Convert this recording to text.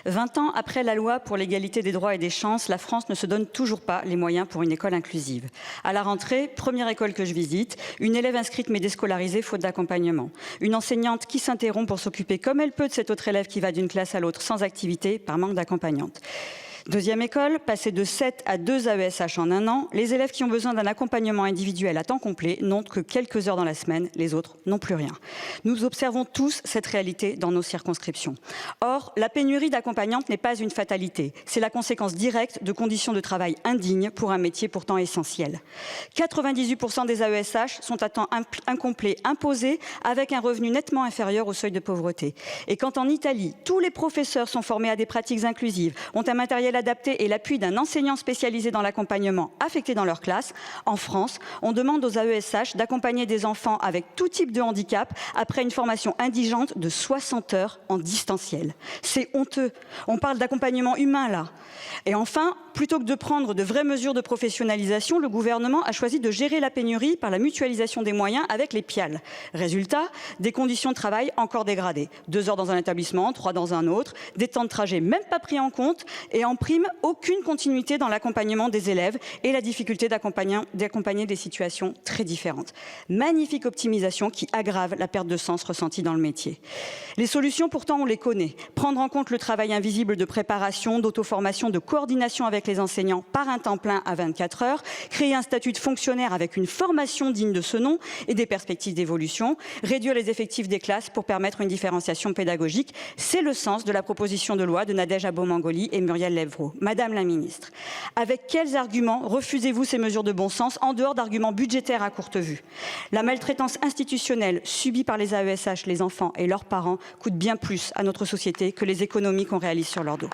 20 ans après la loi pour l'égalité des droits et des chances, la France ne se donne toujours pas les moyens pour une école inclusive. À la rentrée, première école que je visite, une élève inscrite mais déscolarisée faute d'accompagnement. Une enseignante qui s'interrompt pour s'occuper comme elle peut de cet autre élève qui va d'une classe à l'autre sans activité par manque d'accompagnante. Deuxième école, passer de 7 à 2 AESH en un an, les élèves qui ont besoin d'un accompagnement individuel à temps complet n'ont que quelques heures dans la semaine, les autres n'ont plus rien. Nous observons tous cette réalité dans nos circonscriptions. Or, la pénurie d'accompagnantes n'est pas une fatalité, c'est la conséquence directe de conditions de travail indignes pour un métier pourtant essentiel. 98% des AESH sont à temps incomplet imposés avec un revenu nettement inférieur au seuil de pauvreté. Et quand en Italie, tous les professeurs sont formés à des pratiques inclusives, ont un matériel adapté et l'appui d'un enseignant spécialisé dans l'accompagnement affecté dans leur classe, en France, on demande aux AESH d'accompagner des enfants avec tout type de handicap après une formation indigente de 60 heures en distanciel. C'est honteux. On parle d'accompagnement humain là. Et enfin, plutôt que de prendre de vraies mesures de professionnalisation, le gouvernement a choisi de gérer la pénurie par la mutualisation des moyens avec les PIAL. Résultat, des conditions de travail encore dégradées. 2 heures dans un établissement, 3 dans un autre, des temps de trajet même pas pris en compte et en prime, aucune continuité dans l'accompagnement des élèves et la difficulté d'accompagner des situations très différentes. Magnifique optimisation qui aggrave la perte de sens ressentie dans le métier. Les solutions, pourtant, on les connaît. Prendre en compte le travail invisible de préparation, d'auto-formation, de coordination avec les enseignants par un temps plein à 24 heures, créer un statut de fonctionnaire avec une formation digne de ce nom et des perspectives d'évolution, réduire les effectifs des classes pour permettre une différenciation pédagogique. C'est le sens de la proposition de loi de Nadège Abo-Mangoli et Muriel Lèvreau. Madame la ministre, avec quels arguments refusez-vous ces mesures de bon sens en dehors d'arguments budgétaires à courte vue? La maltraitance institutionnelle subie par les AESH, les enfants et leurs parents coûte bien plus à notre société que les économies qu'on réalise sur leur dos.